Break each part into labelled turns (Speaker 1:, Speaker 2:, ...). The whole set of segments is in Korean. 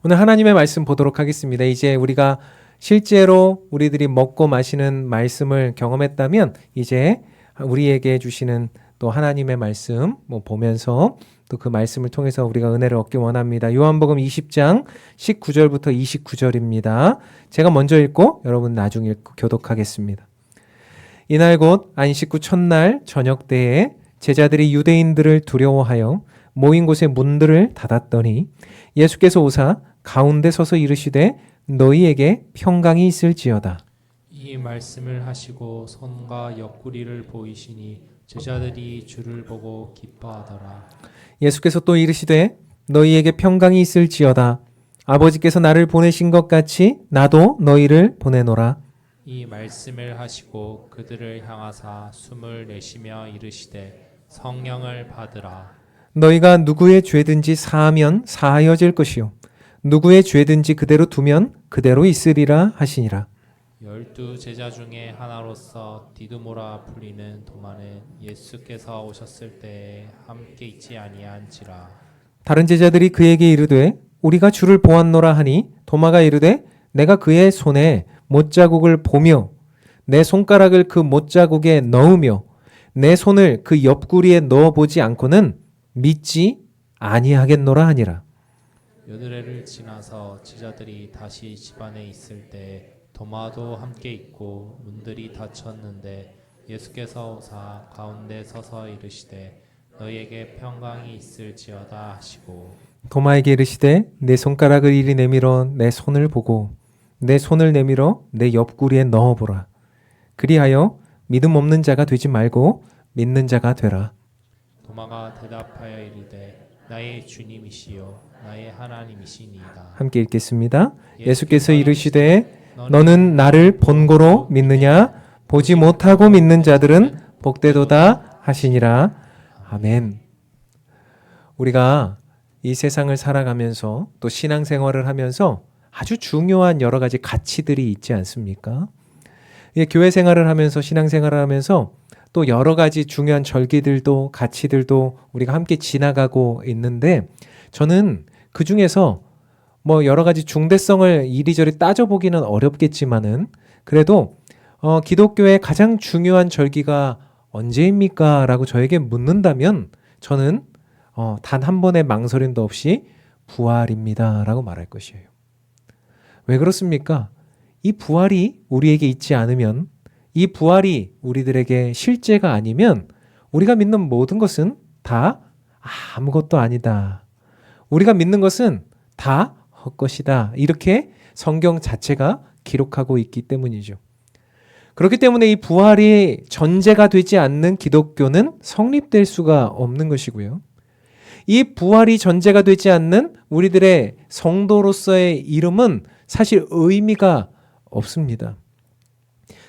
Speaker 1: 오늘 하나님의 말씀 보도록 하겠습니다. 이제 우리가 실제로 우리들이 먹고 마시는 말씀을 경험했다면 이제 우리에게 주시는 또 하나님의 말씀 보면서 또 그 말씀을 통해서 우리가 은혜를 얻기 원합니다. 요한복음 20장 19절부터 29절입니다. 제가 먼저 읽고 여러분 나중에 읽고 교독하겠습니다. 이날 곧 안식 후 첫날 저녁 때에 제자들이 유대인들을 두려워하여 모인 곳에 문들을 닫았더니 예수께서 오사 가운데 서서 이르시되 너희에게 평강이 있을지어다.
Speaker 2: 이 말씀을 하시고 손과 옆구리를 보이시니 제자들이 주를 보고 기뻐하더라.
Speaker 1: 예수께서 또 이르시되 너희에게 평강이 있을지어다. 아버지께서 나를 보내신 것 같이 나도 너희를 보내노라.
Speaker 2: 이 말씀을 하시고 그들을 향하사 숨을 내쉬며 이르시되 성령을 받으라.
Speaker 1: 너희가 누구의 죄든지 사하면 사하여질 것이요 누구의 죄든지 그대로 두면 그대로 있으리라 하시니라.
Speaker 2: 12 제자 중에 하나로서 디두모라 불리는 도마는 예수께서 오셨을 때에 함께 있지 아니한지라.
Speaker 1: 다른 제자들이 그에게 이르되 우리가 주를 보았노라 하니 도마가 이르되 내가 그의 손에 못자국을 보며 내 손가락을 그 못자국에 넣으며 내 손을 그 옆구리에 넣어보지 않고는 믿지 아니하겠노라 하니라.
Speaker 2: 여드레를 지나서 제자들이 다시 집안에 있을 때 도마도 함께 있고 문들이 닫혔는데 예수께서 오사 가운데 서서 이르시되 너희에게 평강이 있을지어다 하시고
Speaker 1: 도마에게 이르시되 내 손가락을 이리 내밀어 내 손을 보고 내 손을 내밀어 내 옆구리에 넣어보라. 그리하여 믿음 없는 자가 되지 말고 믿는 자가 되라.
Speaker 2: 도마가 대답하여 이르되 나의 주님이시요 나의 하나님이시니이다.
Speaker 1: 함께 읽겠습니다. 예수께서 이르시되 너는 나를 본고로 믿느냐? 보지 못하고 믿는 자들은 복되도다 하시니라. 아멘. 우리가 이 세상을 살아가면서 또 신앙생활을 하면서 아주 중요한 여러 가지 가치들이 있지 않습니까? 교회 생활을 하면서 신앙생활을 하면서 또 여러 가지 중요한 절기들도 가치들도 우리가 함께 지나가고 있는데 저는 그 중에서 여러 가지 중대성을 이리저리 따져보기는 어렵겠지만은 그래도 기독교의 가장 중요한 절기가 언제입니까? 라고 저에게 묻는다면 저는 단 한 번의 망설임도 없이 부활입니다 라고 말할 것이에요. 왜 그렇습니까? 이 부활이 우리에게 있지 않으면 이 부활이 우리들에게 실제가 아니면 우리가 믿는 모든 것은 다 아무것도 아니다. 우리가 믿는 것은 다 헛것이다. 이렇게 성경 자체가 기록하고 있기 때문이죠. 그렇기 때문에 이 부활이 전제가 되지 않는 기독교는 성립될 수가 없는 것이고요. 이 부활이 전제가 되지 않는 우리들의 성도로서의 이름은 사실 의미가 없습니다.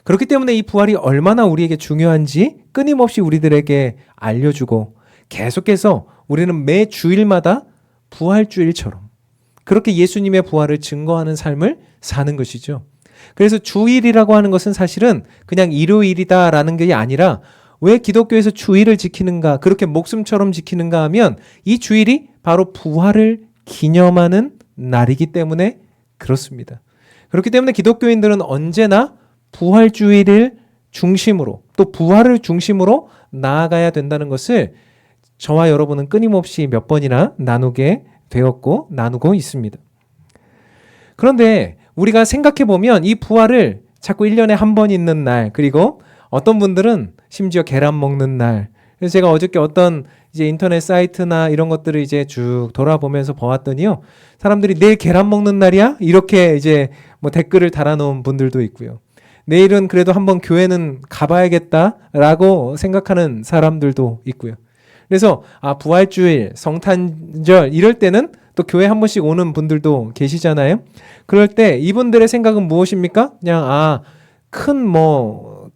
Speaker 1: 그렇기 때문에 이 부활이 얼마나 우리에게 중요한지 끊임없이 우리들에게 알려주고 계속해서 우리는 매 주일마다 부활주일처럼 그렇게 예수님의 부활을 증거하는 삶을 사는 것이죠. 그래서 주일이라고 하는 것은 사실은 그냥 일요일이다라는 게 아니라 왜 기독교에서 주일을 지키는가, 그렇게 목숨처럼 지키는가 하면 이 주일이 바로 부활을 기념하는 날이기 때문에 그렇습니다. 그렇기 때문에 기독교인들은 언제나 부활주일을 중심으로 또 부활을 중심으로 나아가야 된다는 것을 저와 여러분은 끊임없이 몇 번이나 나누게 되었고 나누고 있습니다. 그런데 우리가 생각해보면 이 부활을 자꾸 1년에 한 번 있는 날, 그리고 어떤 분들은 심지어 계란 먹는 날. 그래서 제가 어저께 어떤 이제 인터넷 사이트나 이런 것들을 이제 쭉 돌아보면서 보았더니요. 사람들이 내일 계란 먹는 날이야? 이렇게 이제 댓글을 달아놓은 분들도 있고요. 내일은 그래도 한번 교회는 가봐야겠다라고 생각하는 사람들도 있고요. 그래서 부활주일, 성탄절 이럴 때는 또 교회 한 번씩 오는 분들도 계시잖아요. 그럴 때 이분들의 생각은 무엇입니까? 그냥 큰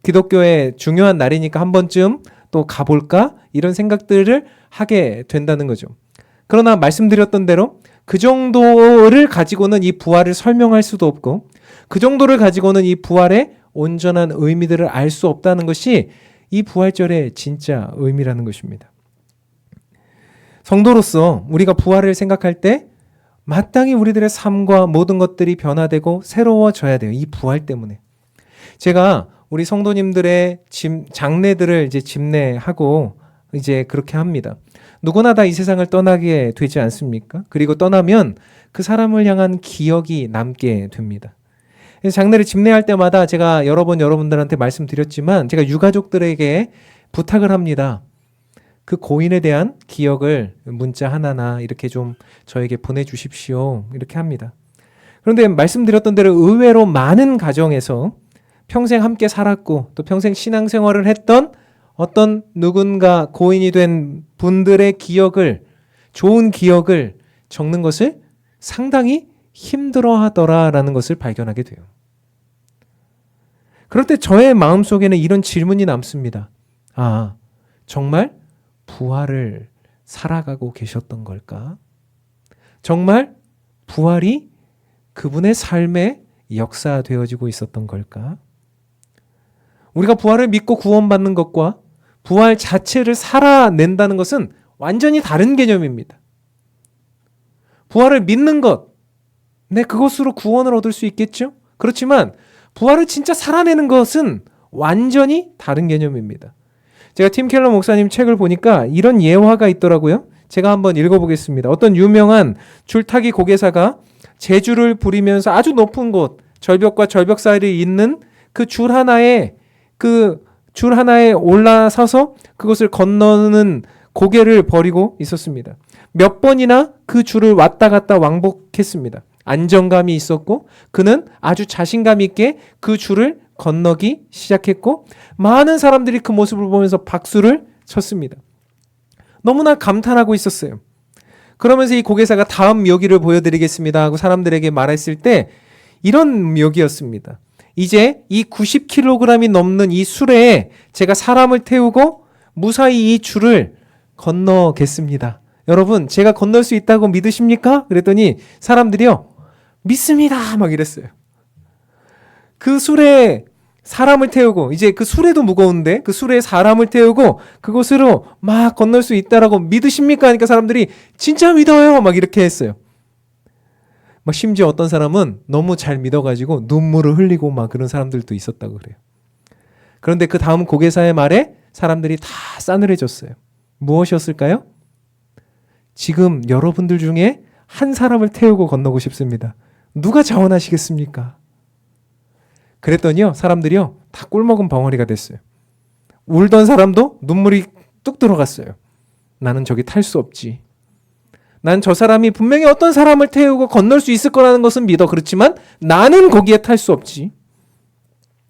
Speaker 1: 기독교의 중요한 날이니까 한 번쯤 또 가볼까? 이런 생각들을 하게 된다는 거죠. 그러나 말씀드렸던 대로 그 정도를 가지고는 이 부활을 설명할 수도 없고 그 정도를 가지고는 이 부활의 온전한 의미들을 알 수 없다는 것이 이 부활절의 진짜 의미라는 것입니다. 성도로서 우리가 부활을 생각할 때 마땅히 우리들의 삶과 모든 것들이 변화되고 새로워져야 돼요. 이 부활 때문에. 제가 우리 성도님들의 장례들을 이제 집례하고 이제 그렇게 합니다. 누구나 다 이 세상을 떠나게 되지 않습니까? 그리고 떠나면 그 사람을 향한 기억이 남게 됩니다. 그래서 장례를 집례할 때마다 제가 여러 번 여러분들한테 말씀드렸지만 제가 유가족들에게 부탁을 합니다. 그 고인에 대한 기억을 문자 하나나 이렇게 좀 저에게 보내주십시오. 이렇게 합니다. 그런데 말씀드렸던 대로 의외로 많은 가정에서 평생 함께 살았고 또 평생 신앙생활을 했던 어떤 누군가 고인이 된 분들의 기억을, 좋은 기억을 적는 것을 상당히 힘들어 하더라라는 것을 발견하게 돼요. 그럴 때 저의 마음속에는 이런 질문이 남습니다. 아, 정말 부활을 살아가고 계셨던 걸까? 정말 부활이 그분의 삶에 역사되어지고 있었던 걸까? 우리가 부활을 믿고 구원받는 것과 부활 자체를 살아낸다는 것은 완전히 다른 개념입니다. 부활을 믿는 것, 네, 그것으로 구원을 얻을 수 있겠죠? 그렇지만 부활을 진짜 살아내는 것은 완전히 다른 개념입니다. 제가 팀 켈러 목사님 책을 보니까 이런 예화가 있더라고요. 제가 한번 읽어보겠습니다. 어떤 유명한 줄타기 고개사가 제주를 부리면서 아주 높은 곳, 절벽과 절벽 사이를 잇는 그 줄 하나에 올라서서 그것을 건너는 고개를 버리고 있었습니다. 몇 번이나 그 줄을 왔다 갔다 왕복했습니다. 안정감이 있었고 그는 아주 자신감 있게 그 줄을 건너기 시작했고 많은 사람들이 그 모습을 보면서 박수를 쳤습니다. 너무나 감탄하고 있었어요. 그러면서 이 고개사가 다음 묘기를 보여드리겠습니다 하고 사람들에게 말했을 때 이런 묘기였습니다. 이제 이 90kg이 넘는 이 수레에 제가 사람을 태우고 무사히 이 줄을 건너겠습니다. 여러분, 제가 건널 수 있다고 믿으십니까? 그랬더니 사람들이요, 믿습니다! 막 이랬어요. 그 수레에 사람을 태우고, 이제 그 수레도 무거운데 그 수레에 사람을 태우고 그곳으로 막 건널 수 있다라고 믿으십니까? 하니까 사람들이 진짜 믿어요! 막 이렇게 했어요. 막 심지어 어떤 사람은 너무 잘 믿어가지고 눈물을 흘리고 막 그런 사람들도 있었다고 그래요. 그런데 그 다음 고개사의 말에 사람들이 다 싸늘해졌어요. 무엇이었을까요? 지금 여러분들 중에 한 사람을 태우고 건너고 싶습니다. 누가 자원하시겠습니까? 그랬더니요, 사람들이요, 다 꿀먹은 벙어리가 됐어요. 울던 사람도 눈물이 뚝 들어갔어요. 나는 저기 탈 수 없지. 난 저 사람이 분명히 어떤 사람을 태우고 건널 수 있을 거라는 것은 믿어. 그렇지만 나는 거기에 탈 수 없지.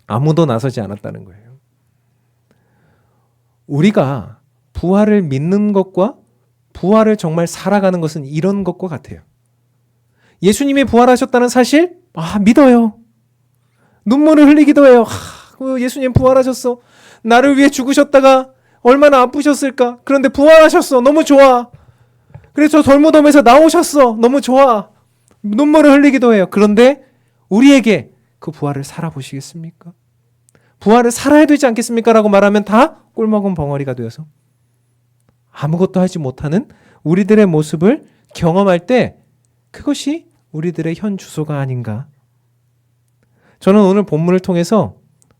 Speaker 1: 아무도 나서지 않았다는 거예요. 우리가 부활을 믿는 것과 부활을 정말 살아가는 것은 이런 것과 같아요. 예수님이 부활하셨다는 사실, 믿어요. 눈물을 흘리기도 해요. 예수님 부활하셨어. 나를 위해 죽으셨다가 얼마나 아프셨을까. 그런데 부활하셨어. 너무 좋아. 그래서 돌무덤에서 나오셨어. 너무 좋아. 눈물을 흘리기도 해요. 그런데 우리에게 그 부활을 살아보시겠습니까? 부활을 살아야 되지 않겠습니까? 라고 말하면 다 꿀먹은 벙어리가 되어서 아무것도 하지 못하는 우리들의 모습을 경험할 때 그것이 우리들의 현 주소가 아닌가. 저는 오늘 본문을 통해서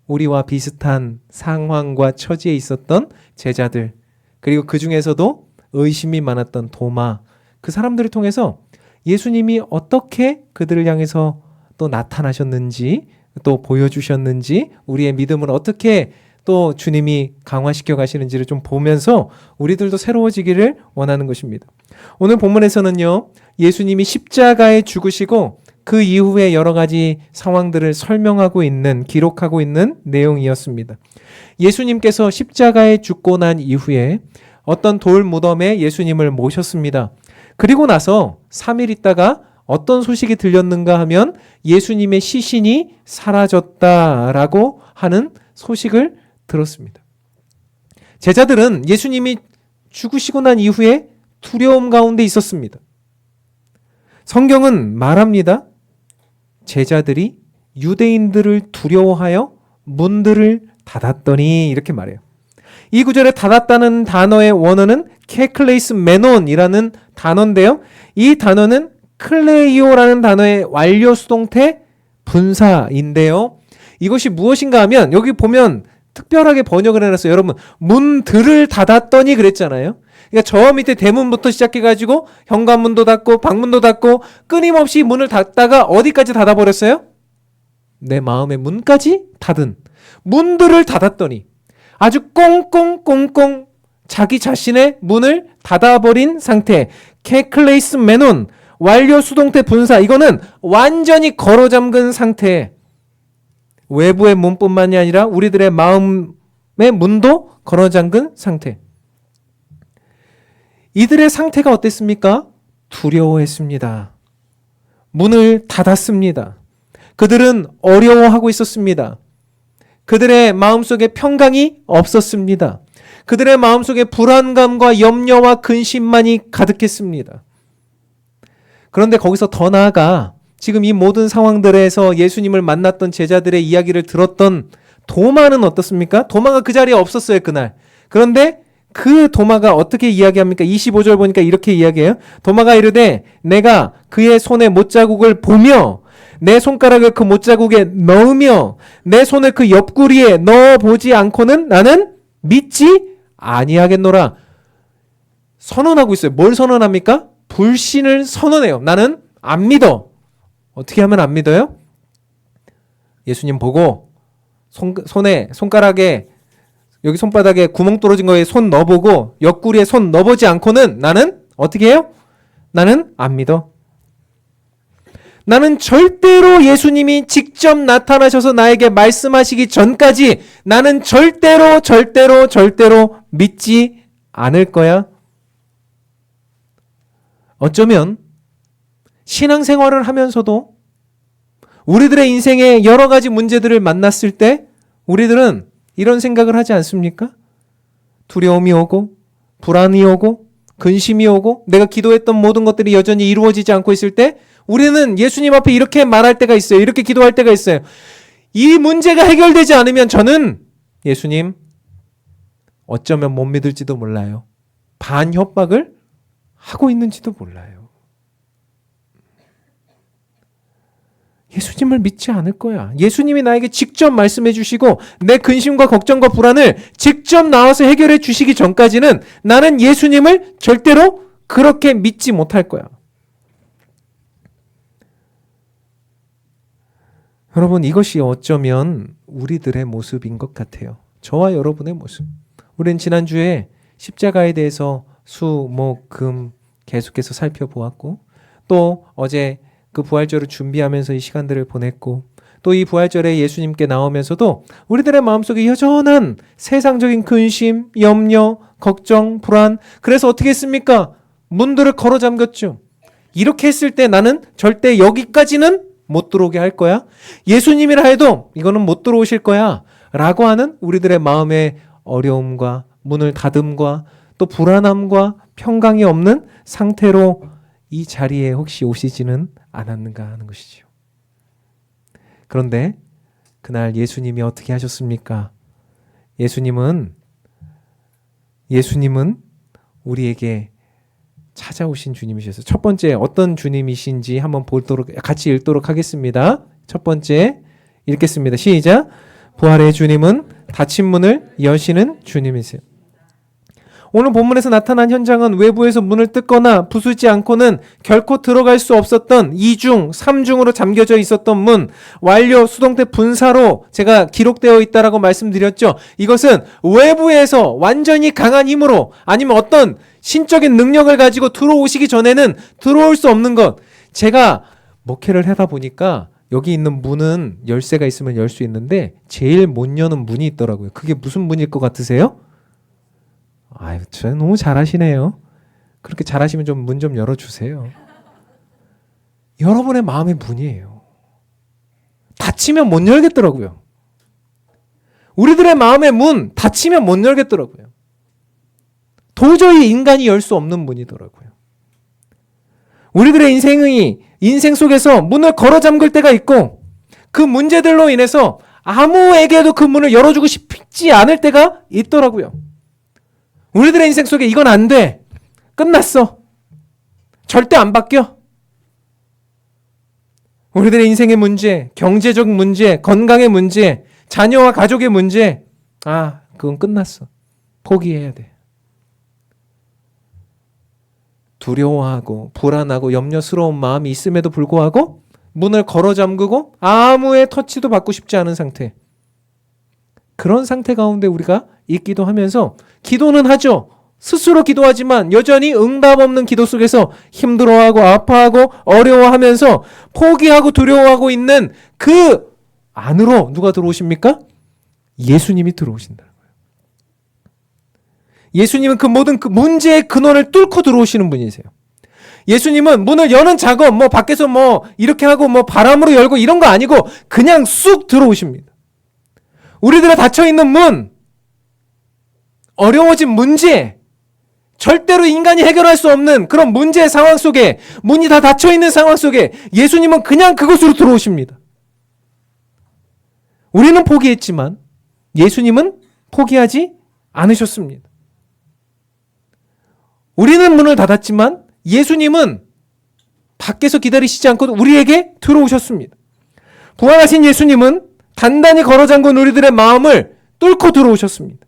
Speaker 1: 우리와 비슷한 상황과 처지에 있었던 제자들, 그리고 그 중에서도 의심이 많았던 도마, 그 사람들을 통해서 예수님이 어떻게 그들을 향해서 또 나타나셨는지, 또 보여주셨는지, 우리의 믿음을 어떻게 또 주님이 강화시켜 가시는지를 좀 보면서 우리들도 새로워지기를 원하는 것입니다. 오늘 본문에서는요, 예수님이 십자가에 죽으시고 그 이후에 여러 가지 상황들을 설명하고 있는, 기록하고 있는 내용이었습니다. 예수님께서 십자가에 죽고 난 이후에 어떤 돌 무덤에 예수님을 모셨습니다. 그리고 나서 3일 있다가 어떤 소식이 들렸는가 하면 예수님의 시신이 사라졌다라고 하는 소식을 들었습니다. 제자들은 예수님이 죽으시고 난 이후에 두려움 가운데 있었습니다. 성경은 말합니다. 제자들이 유대인들을 두려워하여 문들을 닫았더니, 이렇게 말해요. 이 구절에 닫았다는 단어의 원어는 케클레이스 메논이라는 단어인데요. 이 단어는 클레이오라는 단어의 완료 수동태 분사인데요. 이것이 무엇인가 하면 여기 보면 특별하게 번역을 해놨어요. 여러분, 문들을 닫았더니 그랬잖아요. 그러니까 저 밑에 대문부터 시작해가지고 현관문도 닫고 방문도 닫고 끊임없이 문을 닫다가 어디까지 닫아버렸어요? 내 마음의 문까지 닫은, 문들을 닫았더니 아주 꽁꽁꽁꽁 자기 자신의 문을 닫아버린 상태. 케클레이스 메논, 완료 수동태 분사. 이거는 완전히 걸어 잠근 상태. 외부의 문뿐만이 아니라 우리들의 마음의 문도 걸어 잠근 상태. 이들의 상태가 어땠습니까? 두려워했습니다. 문을 닫았습니다. 그들은 어려워하고 있었습니다. 그들의 마음속에 평강이 없었습니다. 그들의 마음속에 불안감과 염려와 근심만이 가득했습니다. 그런데 거기서 더 나아가 지금 이 모든 상황들에서 예수님을 만났던 제자들의 이야기를 들었던 도마는 어떻습니까? 도마가 그 자리에 없었어요, 그날. 그런데 그 도마가 어떻게 이야기합니까? 25절 보니까 이렇게 이야기해요. 도마가 이르되 내가 그의 손에 못자국을 보며 내 손가락을 그 못자국에 넣으며 내 손을 그 옆구리에 넣어보지 않고는 나는 믿지 아니하겠노라. 선언하고 있어요. 뭘 선언합니까? 불신을 선언해요. 나는 안 믿어. 어떻게 하면 안 믿어요? 예수님 보고 손가락에 여기 손바닥에 구멍 뚫어진 거에 손 넣어보고 옆구리에 손 넣어보지 않고는 나는 어떻게 해요? 나는 안 믿어. 나는 절대로 예수님이 직접 나타나셔서 나에게 말씀하시기 전까지 나는 절대로 믿지 않을 거야. 어쩌면 신앙생활을 하면서도 우리들의 인생에 여러 가지 문제들을 만났을 때 우리들은 이런 생각을 하지 않습니까? 두려움이 오고 불안이 오고 근심이 오고 내가 기도했던 모든 것들이 여전히 이루어지지 않고 있을 때 우리는 예수님 앞에 이렇게 말할 때가 있어요. 이렇게 기도할 때가 있어요. 이 문제가 해결되지 않으면 저는 예수님 어쩌면 못 믿을지도 몰라요. 반협박을 하고 있는지도 몰라요. 예수님을 믿지 않을 거야. 예수님이 나에게 직접 말씀해 주시고 내 근심과 걱정과 불안을 직접 나와서 해결해 주시기 전까지는 나는 예수님을 절대로 그렇게 믿지 못할 거야. 여러분, 이것이 어쩌면 우리들의 모습인 것 같아요. 저와 여러분의 모습. 우리는 지난주에 십자가에 대해서 수, 목, 금 계속해서 살펴보았고 또 어제 그 부활절을 준비하면서 이 시간들을 보냈고 또 이 부활절에 예수님께 나오면서도 우리들의 마음속에 여전한 세상적인 근심, 염려, 걱정, 불안. 그래서 어떻게 했습니까? 문들을 걸어 잠겼죠. 이렇게 했을 때 나는 절대 여기까지는 못 들어오게 할 거야. 예수님이라 해도 이거는 못 들어오실 거야. 라고 하는 우리들의 마음의 어려움과 문을 닫음과 또 불안함과 평강이 없는 상태로 이 자리에 혹시 오시지는 않았는가 하는 것이죠. 그런데 그날 예수님이 어떻게 하셨습니까? 예수님은 우리에게 찾아오신 주님이셨어요. 첫 번째 어떤 주님이신지 한번 같이 읽도록 하겠습니다. 첫 번째 읽겠습니다. 시작. 부활의 주님은 닫힌 문을 여시는 주님이세요. 오늘 본문에서 나타난 현장은 외부에서 문을 뜯거나 부수지 않고는 결코 들어갈 수 없었던 2중, 3중으로 잠겨져 있었던 문, 완료 수동태 분사로 제가 기록되어 있다라고 말씀드렸죠. 이것은 외부에서 완전히 강한 힘으로 아니면 어떤 신적인 능력을 가지고 들어오시기 전에는 들어올 수 없는 것. 제가 목회를 하다 보니까 여기 있는 문은 열쇠가 있으면 열 수 있는데 제일 못 여는 문이 있더라고요. 그게 무슨 문일 것 같으세요? 아유, 저 너무 잘하시네요. 그렇게 잘하시면 좀 문 좀 열어주세요. 여러분의 마음의 문이에요. 닫히면 못 열겠더라고요. 우리들의 마음의 문 닫히면 못 열겠더라고요. 도저히 인간이 열 수 없는 문이더라고요. 우리들의 인생 속에서 문을 걸어 잠글 때가 있고 그 문제들로 인해서 아무에게도 그 문을 열어주고 싶지 않을 때가 있더라고요. 우리들의 인생 속에 이건 안 돼. 끝났어. 절대 안 바뀌어. 우리들의 인생의 문제, 경제적 문제, 건강의 문제, 자녀와 가족의 문제, 그건 끝났어. 포기해야 돼. 두려워하고 불안하고 염려스러운 마음이 있음에도 불구하고 문을 걸어 잠그고 아무의 터치도 받고 싶지 않은 상태. 그런 상태 가운데 우리가 있기도 하면서 기도는 하죠. 스스로 기도하지만 여전히 응답 없는 기도 속에서 힘들어하고 아파하고 어려워하면서 포기하고 두려워하고 있는 그 안으로 누가 들어오십니까? 예수님이 들어오신다는 거예요. 예수님은 그 모든 그 문제의 근원을 뚫고 들어오시는 분이세요. 예수님은 문을 여는 작업, 밖에서 이렇게 하고 바람으로 열고 이런 거 아니고 그냥 쑥 들어오십니다. 우리들의 닫혀있는 문, 어려워진 문제, 절대로 인간이 해결할 수 없는 그런 문제의 상황 속에, 문이 다 닫혀있는 상황 속에 예수님은 그냥 그곳으로 들어오십니다. 우리는 포기했지만 예수님은 포기하지 않으셨습니다. 우리는 문을 닫았지만 예수님은 밖에서 기다리시지 않고 우리에게 들어오셨습니다. 부활하신 예수님은 단단히 걸어 잠근 우리들의 마음을 뚫고 들어오셨습니다.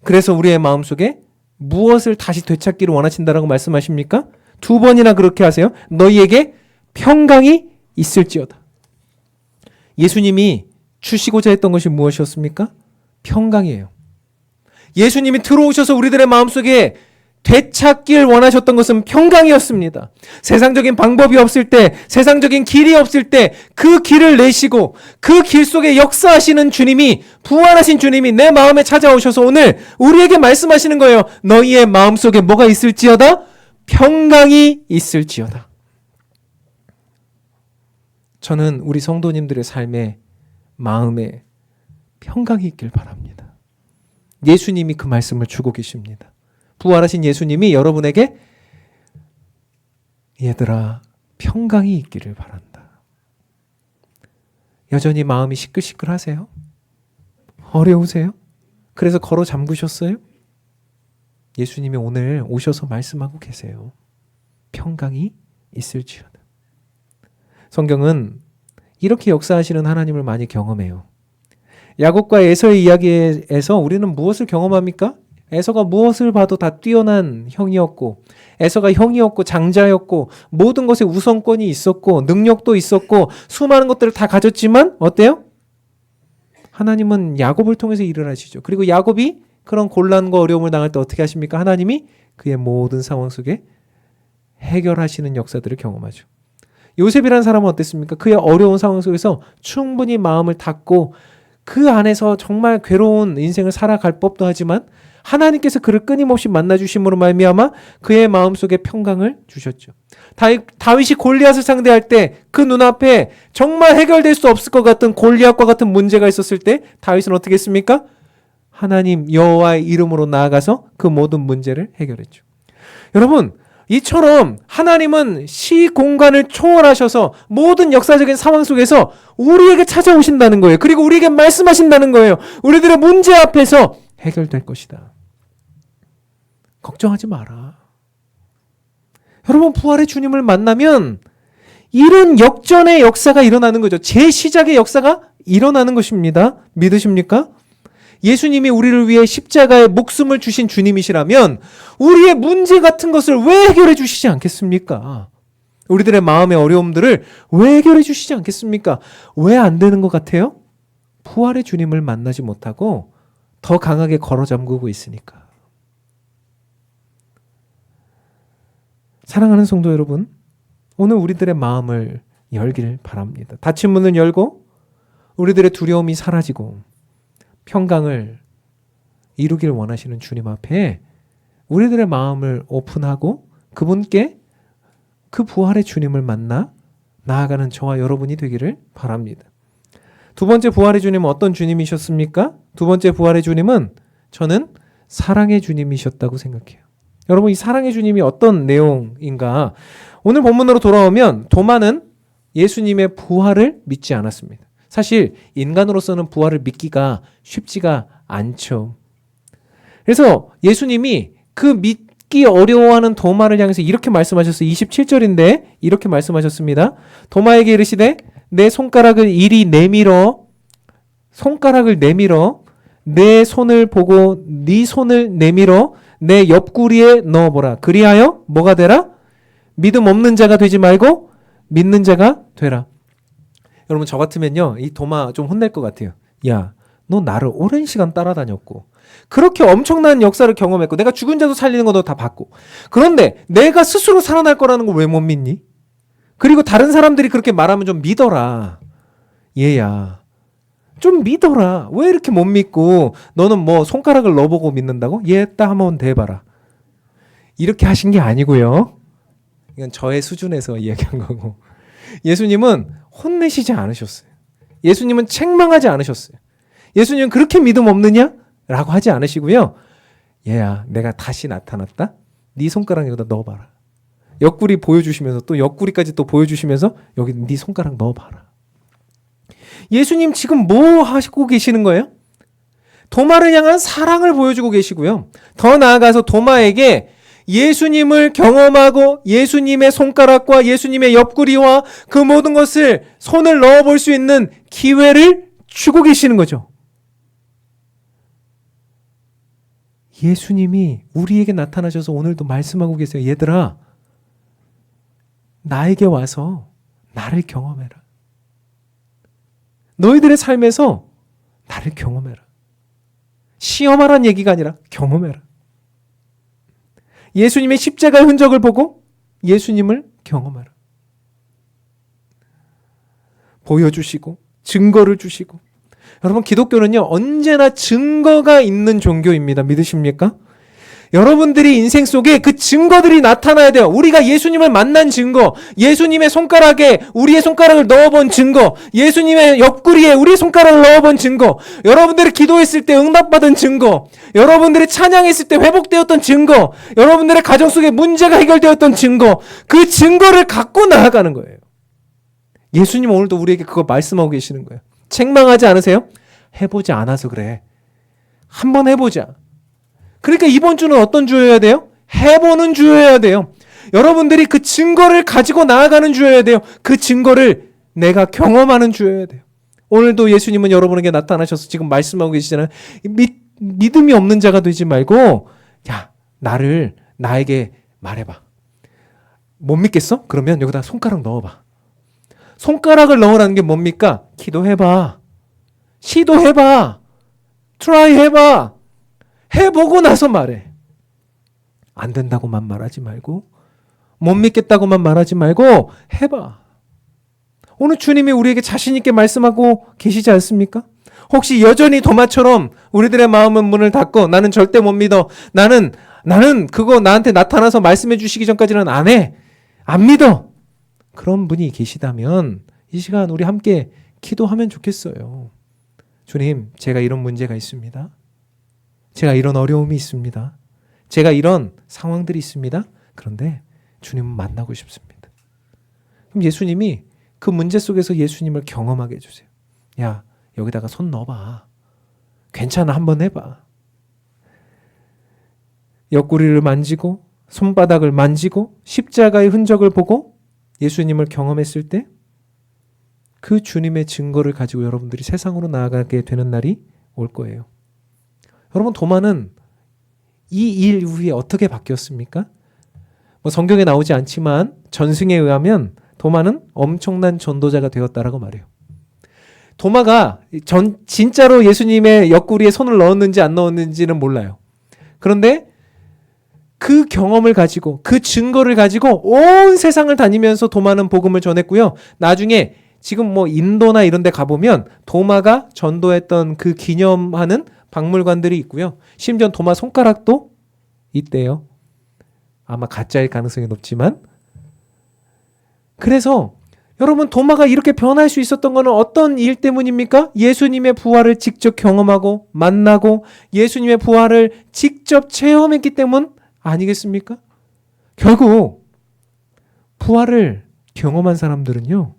Speaker 1: 그래서 우리의 마음속에 무엇을 다시 되찾기를 원하신다라고 말씀하십니까? 2번이나 그렇게 하세요. 너희에게 평강이 있을지어다. 예수님이 주시고자 했던 것이 무엇이었습니까? 평강이에요. 예수님이 들어오셔서 우리들의 마음속에 되찾길 원하셨던 것은 평강이었습니다. 세상적인 방법이 없을 때, 세상적인 길이 없을 때 그 길을 내시고 그 길 속에 역사하시는 주님이, 부활하신 주님이 내 마음에 찾아오셔서 오늘 우리에게 말씀하시는 거예요. 너희의 마음속에 뭐가 있을지어다? 평강이 있을지어다. 저는 우리 성도님들의 삶에, 마음에 평강이 있길 바랍니다. 예수님이 그 말씀을 주고 계십니다. 부활하신 예수님이 여러분에게 얘들아 평강이 있기를 바란다. 여전히 마음이 시끌시끌하세요? 어려우세요? 그래서 걸어 잠그셨어요? 예수님이 오늘 오셔서 말씀하고 계세요. 평강이 있을지어다. 성경은 이렇게 역사하시는 하나님을 많이 경험해요. 야곱과 에서의 이야기에서 우리는 무엇을 경험합니까? 에서가 무엇을 봐도 다 뛰어난 형이었고, 에서가 형이었고 장자였고 모든 것에 우선권이 있었고 능력도 있었고 수많은 것들을 다 가졌지만 어때요? 하나님은 야곱을 통해서 일을 하시죠. 그리고 야곱이 그런 곤란과 어려움을 당할 때 어떻게 하십니까? 하나님이 그의 모든 상황 속에 해결하시는 역사들을 경험하죠. 요셉이라는 사람은 어땠습니까? 그의 어려운 상황 속에서 충분히 마음을 닫고 그 안에서 정말 괴로운 인생을 살아갈 법도 하지만 하나님께서 그를 끊임없이 만나주심으로 말미암아 그의 마음속에 평강을 주셨죠. 다윗이 골리앗을 상대할 때 그 눈앞에 정말 해결될 수 없을 것 같은 골리앗과 같은 문제가 있었을 때 다윗은 어떻게 했습니까? 하나님 여호와의 이름으로 나아가서 그 모든 문제를 해결했죠. 여러분, 이처럼 하나님은 시공간을 초월하셔서 모든 역사적인 상황 속에서 우리에게 찾아오신다는 거예요. 그리고 우리에게 말씀하신다는 거예요. 우리들의 문제 앞에서 해결될 것이다. 걱정하지 마라. 여러분, 부활의 주님을 만나면 이런 역전의 역사가 일어나는 거죠. 재시작의 역사가 일어나는 것입니다. 믿으십니까? 예수님이 우리를 위해 십자가에 목숨을 주신 주님이시라면 우리의 문제 같은 것을 왜 해결해 주시지 않겠습니까? 우리들의 마음의 어려움들을 왜 해결해 주시지 않겠습니까? 왜 안 되는 것 같아요? 부활의 주님을 만나지 못하고 더 강하게 걸어 잠그고 있으니까. 사랑하는 성도 여러분, 오늘 우리들의 마음을 열길 바랍니다. 닫힌 문을 열고 우리들의 두려움이 사라지고 평강을 이루길 원하시는 주님 앞에 우리들의 마음을 오픈하고 그분께 그 부활의 주님을 만나 나아가는 저와 여러분이 되기를 바랍니다. 두 번째 부활의 주님은 어떤 주님이셨습니까? 두 번째 부활의 주님은 저는 사랑의 주님이셨다고 생각해요. 여러분, 이 사랑의 주님이 어떤 내용인가? 오늘 본문으로 돌아오면 도마는 예수님의 부활을 믿지 않았습니다. 사실 인간으로서는 부활을 믿기가 쉽지가 않죠. 그래서 예수님이 믿기 어려워하는 도마를 향해서 이렇게 말씀하셨어요. 27절인데 이렇게 말씀하셨습니다. 도마에게 이르시되 내 손가락을 이리 내밀어 내 손을 보고 네 손을 내밀어 내 옆구리에 넣어보라. 그리하여 뭐가 되라? 믿음 없는 자가 되지 말고 믿는 자가 되라. 여러분 저 같으면요 이 도마 좀 혼낼 것 같아요. 야, 너 나를 오랜 시간 따라다녔고 그렇게 엄청난 역사를 경험했고 내가 죽은 자도 살리는 것도 다 봤고 그런데 내가 스스로 살아날 거라는 걸 왜 못 믿니? 그리고 다른 사람들이 그렇게 말하면 좀 믿어라. 얘야 좀 믿어라. 왜 이렇게 못 믿고 너는 뭐 손가락을 넣어보고 믿는다고? 얘 딱 한번 대봐라. 이렇게 하신 게 아니고요. 이건 저의 수준에서 이야기한 거고 예수님은 혼내시지 않으셨어요. 예수님은 책망하지 않으셨어요. 예수님은 그렇게 믿음 없느냐? 라고 하지 않으시고요. 얘야 내가 다시 나타났다. 네 손가락 여기다 넣어봐라. 옆구리 보여주시면서 또 옆구리까지 또 보여주시면서 여기 네 손가락 넣어봐라. 예수님 지금 뭐 하시고 계시는 거예요? 도마를 향한 사랑을 보여주고 계시고요. 더 나아가서 도마에게 예수님을 경험하고 예수님의 손가락과 예수님의 옆구리와 그 모든 것을 손을 넣어볼 수 있는 기회를 주고 계시는 거죠. 예수님이 우리에게 나타나셔서 오늘도 말씀하고 계세요. 얘들아, 나에게 와서 나를 경험해라. 너희들의 삶에서 나를 경험해라. 시험하라는 얘기가 아니라 경험해라. 예수님의 십자가의 흔적을 보고 예수님을 경험하라. 보여주시고 증거를 주시고. 여러분 기독교는요 언제나 증거가 있는 종교입니다. 믿으십니까? 여러분들이 인생 속에 그 증거들이 나타나야 돼요. 우리가 예수님을 만난 증거, 예수님의 손가락에 우리의 손가락을 넣어본 증거, 예수님의 옆구리에 우리의 손가락을 넣어본 증거, 여러분들이 기도했을 때 응답받은 증거, 여러분들이 찬양했을 때 회복되었던 증거, 여러분들의 가정 속에 문제가 해결되었던 증거, 그 증거를 갖고 나아가는 거예요. 예수님 오늘도 우리에게 그거 말씀하고 계시는 거예요. 책망하지 않으세요? 해보지 않아서 그래. 한번 해보자. 그러니까 이번 주는 어떤 주여야 돼요? 해보는 주여야 돼요. 여러분들이 그 증거를 가지고 나아가는 주여야 돼요. 그 증거를 내가 경험하는 주여야 돼요. 오늘도 예수님은 여러분에게 나타나셔서 지금 말씀하고 계시잖아요. 믿음이 없는 자가 되지 말고 야 나에게 말해봐. 못 믿겠어? 그러면 여기다 손가락 넣어봐. 손가락을 넣으라는 게 뭡니까? 기도해봐. 시도해봐. 트라이 해봐. 해보고 나서 말해. 안 된다고만 말하지 말고 못 믿겠다고만 말하지 말고 해봐. 오늘 주님이 우리에게 자신 있게 말씀하고 계시지 않습니까? 혹시 여전히 도마처럼 우리들의 마음은 문을 닫고 나는 절대 못 믿어. 나는 그거 나한테 나타나서 말씀해 주시기 전까지는 안 해. 안 믿어. 그런 분이 계시다면 이 시간 우리 함께 기도하면 좋겠어요. 주님, 제가 이런 문제가 있습니다. 제가 이런 어려움이 있습니다. 제가 이런 상황들이 있습니다. 그런데 주님은 만나고 싶습니다. 그럼 예수님이 그 문제 속에서 예수님을 경험하게 해주세요. 야, 여기다가 손 넣어봐. 괜찮아, 한번 해봐. 옆구리를 만지고 손바닥을 만지고 십자가의 흔적을 보고 예수님을 경험했을 때 그 주님의 증거를 가지고 여러분들이 세상으로 나아가게 되는 날이 올 거예요. 여러분 도마는 이 일 이후에 어떻게 바뀌었습니까? 뭐 성경에 나오지 않지만 전승에 의하면 도마는 엄청난 전도자가 되었다라고 말해요. 도마가 진짜로 예수님의 옆구리에 손을 넣었는지 안 넣었는지는 몰라요. 그런데 그 경험을 가지고 그 증거를 가지고 온 세상을 다니면서 도마는 복음을 전했고요. 나중에 지금 뭐 인도나 이런 데 가보면 도마가 전도했던 그 기념하는 박물관들이 있고요. 심지어 도마 손가락도 있대요. 아마 가짜일 가능성이 높지만. 그래서 여러분 도마가 이렇게 변할 수 있었던 것은 어떤 일 때문입니까? 예수님의 부활을 직접 경험하고 만나고 예수님의 부활을 직접 체험했기 때문 아니겠습니까? 결국 부활을 경험한 사람들은요.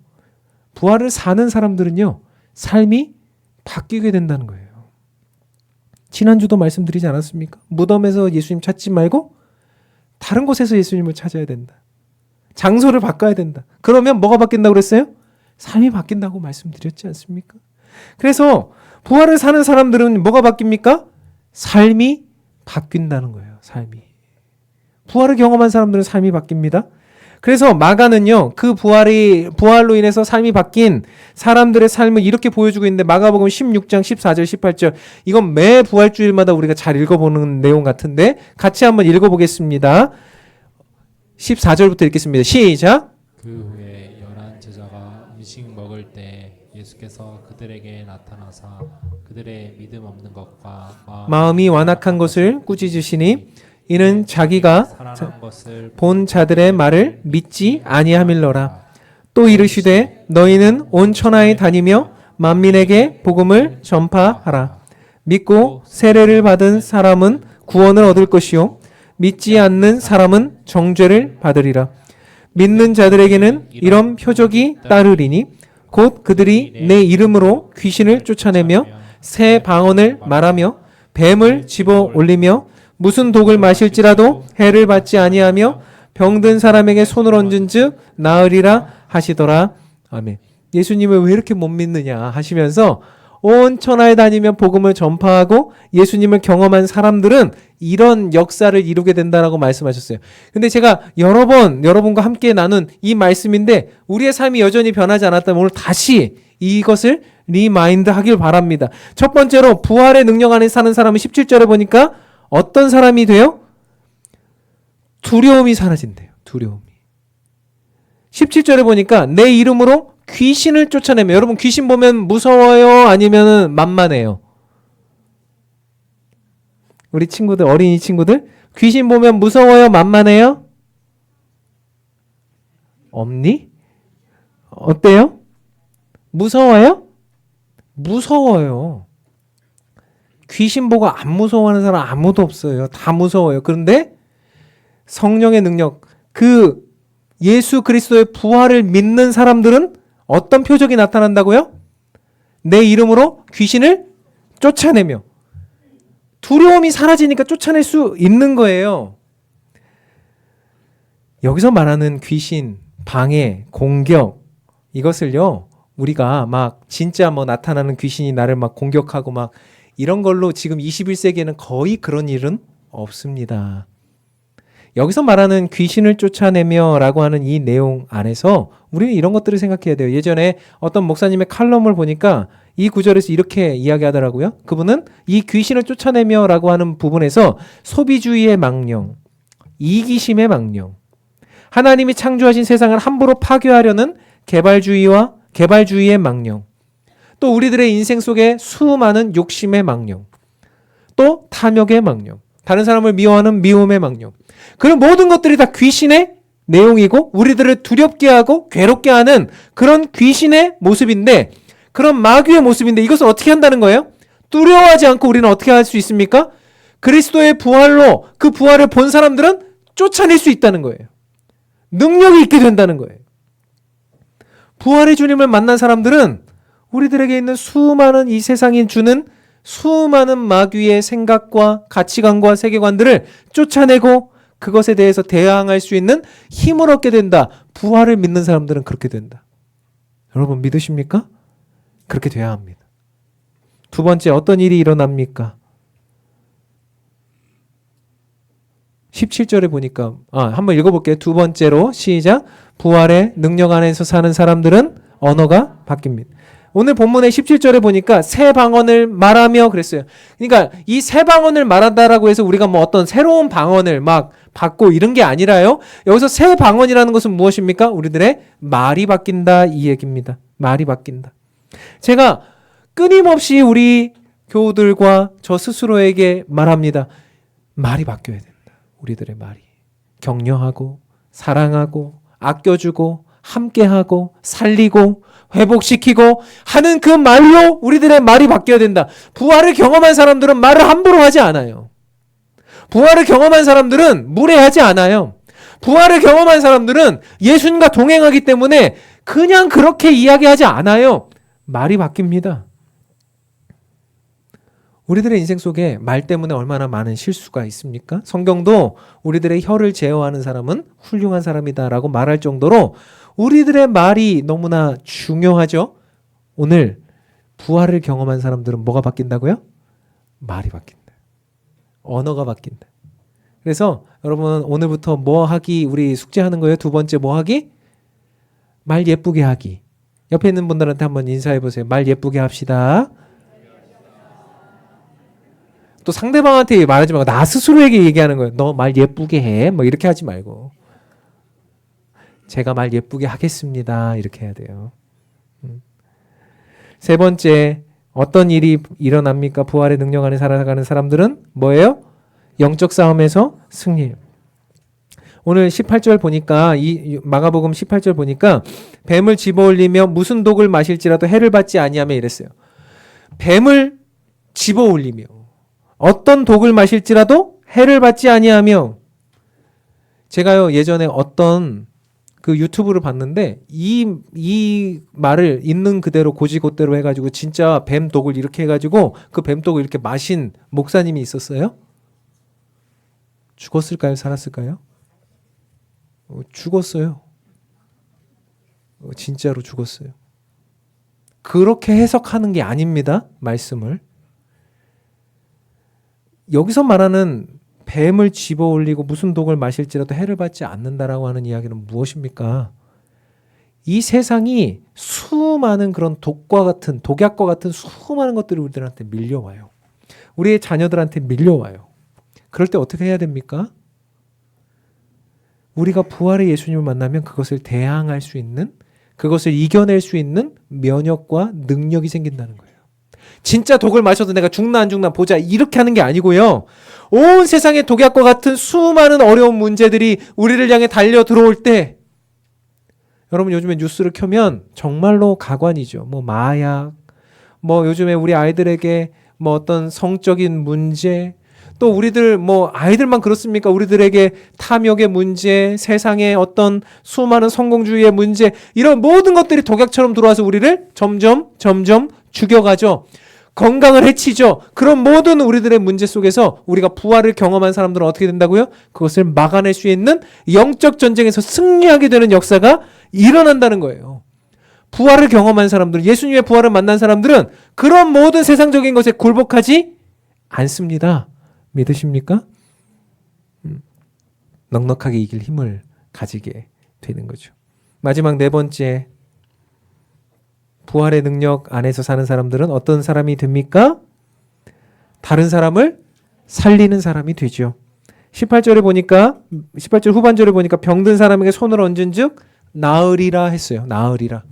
Speaker 1: 부활을 사는 사람들은요. 삶이 바뀌게 된다는 거예요. 지난주도 말씀드리지 않았습니까? 무덤에서 예수님 찾지 말고 다른 곳에서 예수님을 찾아야 된다. 장소를 바꿔야 된다. 그러면 뭐가 바뀐다고 그랬어요? 삶이 바뀐다고 말씀드렸지 않습니까? 그래서 부활을 사는 사람들은 뭐가 바뀝니까? 삶이 바뀐다는 거예요. 삶이. 부활을 경험한 사람들은 삶이 바뀝니다. 그래서 마가는요, 그 부활로 인해서 삶이 바뀐 사람들의 삶을 이렇게 보여주고 있는데, 마가복음 16장 14절 18절, 이건 매 부활주일마다 우리가 잘 읽어보는 내용 같은데 같이 한번 읽어보겠습니다. 14절부터 읽겠습니다. 시작.
Speaker 2: 그 후에 11 제자가 음식 먹을 때 예수께서 그들에게 나타나사 그들의 믿음 없는 것과
Speaker 1: 마음이 완악한 것을 꾸짖으시니 이는 자기가
Speaker 2: 살아난 것을
Speaker 1: 본 자들의 말을 믿지 아니함일러라. 또 이르시되 너희는 온 천하에 다니며 만민에게 복음을 전파하라. 믿고 세례를 받은 사람은 구원을 얻을 것이요 믿지 않는 사람은 정죄를 받으리라. 믿는 자들에게는 이런 표적이 따르리니 곧 그들이 내 이름으로 귀신을 쫓아내며 새 방언을 말하며 뱀을 집어 올리며 무슨 독을 마실지라도 해를 받지 아니하며 병든 사람에게 손을 얹은즉 나으리라 하시더라. 아멘. 예수님을 왜 이렇게 못 믿느냐 하시면서 온 천하에 다니며 복음을 전파하고 예수님을 경험한 사람들은 이런 역사를 이루게 된다라고 말씀하셨어요. 근데 제가 여러 번 여러분과 함께 나눈 이 말씀인데 우리의 삶이 여전히 변하지 않았다면 오늘 다시 이것을 리마인드 하길 바랍니다. 첫 번째로 부활의 능력 안에 사는 사람은 17절에 보니까 어떤 사람이 돼요? 두려움이 사라진대요. 두려움이. 17절에 보니까 내 이름으로 귀신을 쫓아내며, 여러분 귀신 보면 무서워요? 아니면 만만해요? 우리 친구들, 어린이 친구들, 귀신 보면 무서워요? 만만해요? 없니? 어때요? 무서워요? 무서워요. 귀신 보고 안 무서워하는 사람 아무도 없어요. 다 무서워요. 그런데 성령의 능력, 그 예수 그리스도의 부활을 믿는 사람들은 어떤 표적이 나타난다고요? 내 이름으로 귀신을 쫓아내며. 두려움이 사라지니까 쫓아낼 수 있는 거예요. 여기서 말하는 귀신, 방해, 공격, 이것을요, 우리가 막 진짜 뭐 나타나는 귀신이 나를 막 공격하고 막 이런 걸로 지금 21세기에는 거의 그런 일은 없습니다. 여기서 말하는 귀신을 쫓아내며 라고 하는 이 내용 안에서 우리는 이런 것들을 생각해야 돼요. 예전에 어떤 목사님의 칼럼을 보니까 이 구절에서 이렇게 이야기하더라고요. 그분은 이 귀신을 쫓아내며 라고 하는 부분에서 소비주의의 망령, 이기심의 망령, 하나님이 창조하신 세상을 함부로 파괴하려는 개발주의의 망령, 또 우리들의 인생 속에 수많은 욕심의 망령, 또 탐욕의 망령, 다른 사람을 미워하는 미움의 망령, 그런 모든 것들이 다 귀신의 내용이고 우리들을 두렵게 하고 괴롭게 하는 그런 귀신의 모습인데, 그런 마귀의 모습인데, 이것을 어떻게 한다는 거예요? 두려워하지 않고 우리는 어떻게 할 수 있습니까? 그리스도의 부활로 그 부활을 본 사람들은 쫓아낼 수 있다는 거예요. 능력이 있게 된다는 거예요. 부활의 주님을 만난 사람들은 우리들에게 있는 수많은 이 세상이 주는 수많은 마귀의 생각과 가치관과 세계관들을 쫓아내고 그것에 대해서 대항할 수 있는 힘을 얻게 된다. 부활을 믿는 사람들은 그렇게 된다. 여러분 믿으십니까? 그렇게 돼야 합니다. 두 번째, 어떤 일이 일어납니까? 17절에 보니까 한번 읽어볼게요. 두 번째로 시작. 부활의 능력 안에서 사는 사람들은 언어가 바뀝니다. 오늘 본문의 17절에 보니까 새 방언을 말하며 그랬어요. 그러니까 이 새 방언을 말한다라고 해서 우리가 뭐 어떤 새로운 방언을 막 받고 이런 게 아니라요. 여기서 새 방언이라는 것은 무엇입니까? 우리들의 말이 바뀐다 이 얘기입니다. 말이 바뀐다. 제가 끊임없이 우리 교우들과 저 스스로에게 말합니다. 말이 바뀌어야 된다. 우리들의 말이. 격려하고 사랑하고 아껴주고 함께하고 살리고 회복시키고 하는 그 말로 우리들의 말이 바뀌어야 된다. 부활을 경험한 사람들은 말을 함부로 하지 않아요. 부활을 경험한 사람들은 무례하지 않아요. 부활을 경험한 사람들은 예수님과 동행하기 때문에 그냥 그렇게 이야기하지 않아요. 말이 바뀝니다. 우리들의 인생 속에 말 때문에 얼마나 많은 실수가 있습니까? 성경도 우리들의 혀를 제어하는 사람은 훌륭한 사람이다라고 말할 정도로 우리들의 말이 너무나 중요하죠. 오늘 부활을 경험한 사람들은 뭐가 바뀐다고요? 말이 바뀐다. 언어가 바뀐다. 그래서 여러분 오늘부터 뭐 하기 우리 숙제하는 거예요. 두 번째 뭐 하기? 말 예쁘게 하기. 옆에 있는 분들한테 한번 인사해 보세요. 말 예쁘게 합시다. 또 상대방한테 말하지 말고 나 스스로에게 얘기하는 거예요. 너 말 예쁘게 해. 뭐 이렇게 하지 말고. 제가 말 예쁘게 하겠습니다. 이렇게 해야 돼요. 세 번째, 어떤 일이 일어납니까? 부활의 능력 안에 살아가는 사람들은 뭐예요? 영적 싸움에서 승리해요. 오늘 18절 보니까 이 마가복음 18절 보니까 뱀을 집어올리며 무슨 독을 마실지라도 해를 받지 아니하며 이랬어요. 뱀을 집어올리며 어떤 독을 마실지라도 해를 받지 아니하며. 제가요 예전에 어떤 그 유튜브를 봤는데 이 말을 있는 그대로 고지고대로 해가지고 진짜 뱀 독을 이렇게 해가지고 그 뱀 독을 이렇게 마신 목사님이 있었어요. 죽었을까요? 살았을까요? 죽었어요. 진짜로 죽었어요. 그렇게 해석하는 게 아닙니다. 말씀을. 여기서 말하는 뱀을 집어올리고 무슨 독을 마실지라도 해를 받지 않는다라고 하는 이야기는 무엇입니까? 이 세상이 수많은 그런 독과 같은 독약과 같은 수많은 것들이 우리들한테 밀려와요. 우리의 자녀들한테 밀려와요. 그럴 때 어떻게 해야 됩니까? 우리가 부활의 예수님을 만나면 그것을 대항할 수 있는, 그것을 이겨낼 수 있는 면역과 능력이 생긴다는 거예요. 진짜 독을 마셔도 내가 죽나 안 죽나 보자 이렇게 하는 게 아니고요. 온 세상의 독약과 같은 수많은 어려운 문제들이 우리를 향해 달려 들어올 때, 여러분 요즘에 뉴스를 켜면 정말로 가관이죠. 뭐 마약, 뭐 요즘에 우리 아이들에게 뭐 어떤 성적인 문제, 또 우리들 뭐 아이들만 그렇습니까? 우리들에게 탐욕의 문제, 세상의 어떤 수많은 성공주의의 문제, 이런 모든 것들이 독약처럼 들어와서 우리를 점점 죽여가죠. 건강을 해치죠. 그런 모든 우리들의 문제 속에서 우리가 부활을 경험한 사람들은 어떻게 된다고요? 그것을 막아낼 수 있는 영적 전쟁에서 승리하게 되는 역사가 일어난다는 거예요. 부활을 경험한 사람들, 예수님의 부활을 만난 사람들은 그런 모든 세상적인 것에 굴복하지 않습니다. 믿으십니까? 넉넉하게 이길 힘을 가지게 되는 거죠. 마지막 네 번째, 부활의 능력 안에서 사는 사람들은 어떤 사람이 됩니까? 다른 사람을 살리는 사람이 되죠. 18절에 보니까 18절 후반절에 보니까 병든 사람에게 손을 얹은 즉 나으리라 했어요. 나으리라.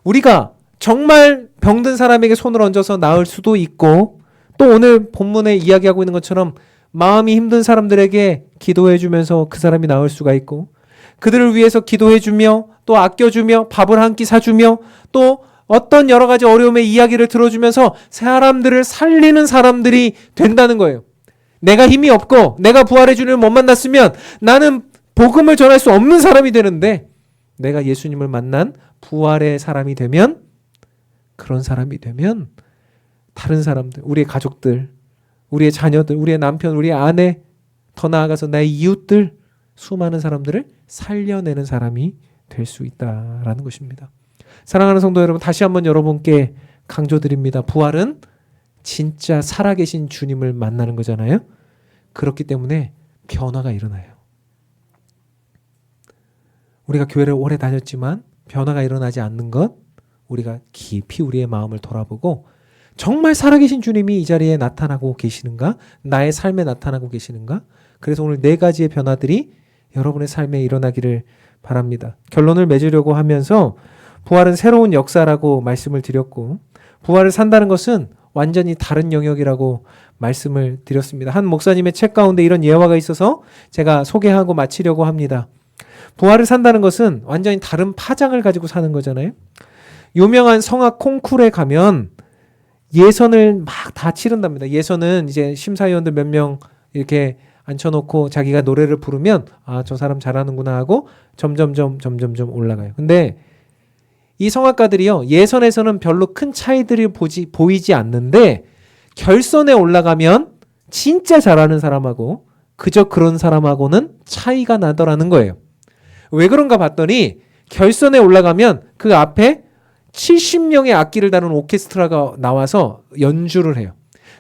Speaker 1: 우리가 정말 병든 사람에게 손을 얹어서 나을 수도 있고, 또 오늘 본문에 이야기하고 있는 것처럼 마음이 힘든 사람들에게 기도해 주면서 그 사람이 나을 수가 있고, 그들을 위해서 기도해 주며 또 아껴주며 밥을 한 끼 사주며 또 어떤 여러 가지 어려움의 이야기를 들어주면서 사람들을 살리는 사람들이 된다는 거예요. 내가 힘이 없고 내가 부활의 주님을 못 만났으면 나는 복음을 전할 수 없는 사람이 되는데, 내가 예수님을 만난 부활의 사람이 되면, 그런 사람이 되면 다른 사람들, 우리의 가족들, 우리의 자녀들, 우리의 남편, 우리의 아내, 더 나아가서 나의 이웃들, 수많은 사람들을 살려내는 사람이 될 수 있다라는 것입니다. 사랑하는 성도 여러분, 다시 한번 여러분께 강조드립니다. 부활은 진짜 살아계신 주님을 만나는 거잖아요. 그렇기 때문에 변화가 일어나요. 우리가 교회를 오래 다녔지만 변화가 일어나지 않는 것, 우리가 깊이 우리의 마음을 돌아보고 정말 살아계신 주님이 이 자리에 나타나고 계시는가? 나의 삶에 나타나고 계시는가? 그래서 오늘 네 가지의 변화들이 여러분의 삶에 일어나기를 바랍니다. 결론을 맺으려고 하면서 부활은 새로운 역사라고 말씀을 드렸고, 부활을 산다는 것은 완전히 다른 영역이라고 말씀을 드렸습니다. 한 목사님의 책 가운데 이런 예화가 있어서 제가 소개하고 마치려고 합니다. 부활을 산다는 것은 완전히 다른 파장을 가지고 사는 거잖아요. 유명한 성악 콩쿠르에 가면 예선을 막 다 치른답니다. 예선은 이제 심사위원들 몇 명 이렇게 앉혀놓고 자기가 노래를 부르면 아, 저 사람 잘하는구나 하고 점점점 올라가요. 근데 이 성악가들이요, 예선에서는 별로 큰 차이들이 보이지 않는데 결선에 올라가면 진짜 잘하는 사람하고 그저 그런 사람하고는 차이가 나더라는 거예요. 왜 그런가 봤더니 결선에 올라가면 그 앞에 70명의 악기를 다루는 오케스트라가 나와서 연주를 해요.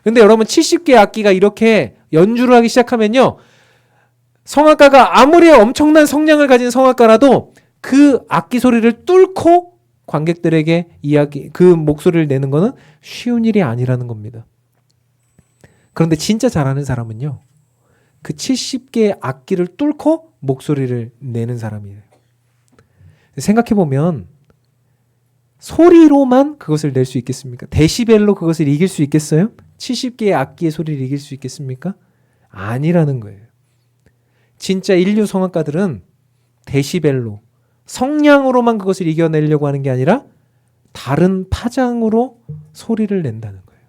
Speaker 1: 근데 여러분 70개의 악기가 이렇게 연주를 하기 시작하면요. 성악가가 아무리 엄청난 성량을 가진 성악가라도 그 악기 소리를 뚫고 관객들에게 그 목소리를 내는 거는 쉬운 일이 아니라는 겁니다. 그런데 진짜 잘하는 사람은요. 그 70개의 악기를 뚫고 목소리를 내는 사람이에요. 생각해보면 소리로만 그것을 낼 수 있겠습니까? 데시벨로 그것을 이길 수 있겠어요? 70개의 악기의 소리를 이길 수 있겠습니까? 아니라는 거예요. 진짜 인류 성악가들은 데시벨로, 성량으로만 그것을 이겨내려고 하는 게 아니라 다른 파장으로 소리를 낸다는 거예요.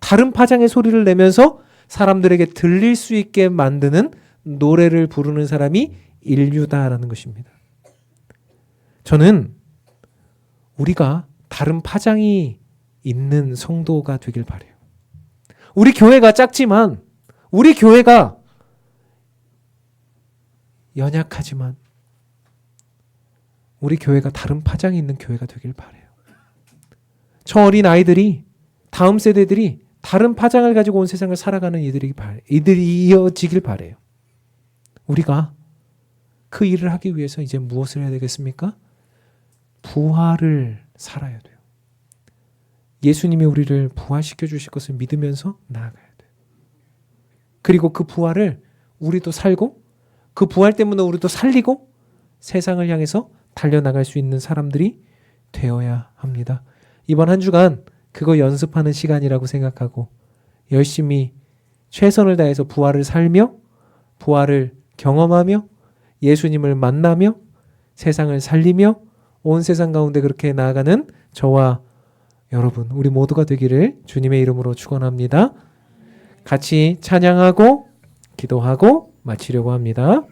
Speaker 1: 다른 파장의 소리를 내면서 사람들에게 들릴 수 있게 만드는 노래를 부르는 사람이 인류다라는 것입니다. 저는 우리가 다른 파장이 있는 성도가 되길 바라요. 우리 교회가 작지만, 우리 교회가 연약하지만 우리 교회가 다른 파장이 있는 교회가 되길 바라요. 저 어린 아이들이, 다음 세대들이 다른 파장을 가지고 온 세상을 살아가는 이들이 이어지길 바라요. 우리가 그 일을 하기 위해서 이제 무엇을 해야 되겠습니까? 부활을 살아야 돼요. 예수님이 우리를 부활시켜 주실 것을 믿으면서 나아가야 돼요. 그리고 그 부활을 우리도 살고 그 부활 때문에 우리도 살리고 세상을 향해서 달려나갈 수 있는 사람들이 되어야 합니다. 이번 한 주간 그거 연습하는 시간이라고 생각하고 열심히 최선을 다해서 부활을 살며 부활을 경험하며 예수님을 만나며 세상을 살리며 온 세상 가운데 그렇게 나아가는 저와 여러분 우리 모두가 되기를 주님의 이름으로 축원합니다. 같이 찬양하고 기도하고 마치려고 합니다.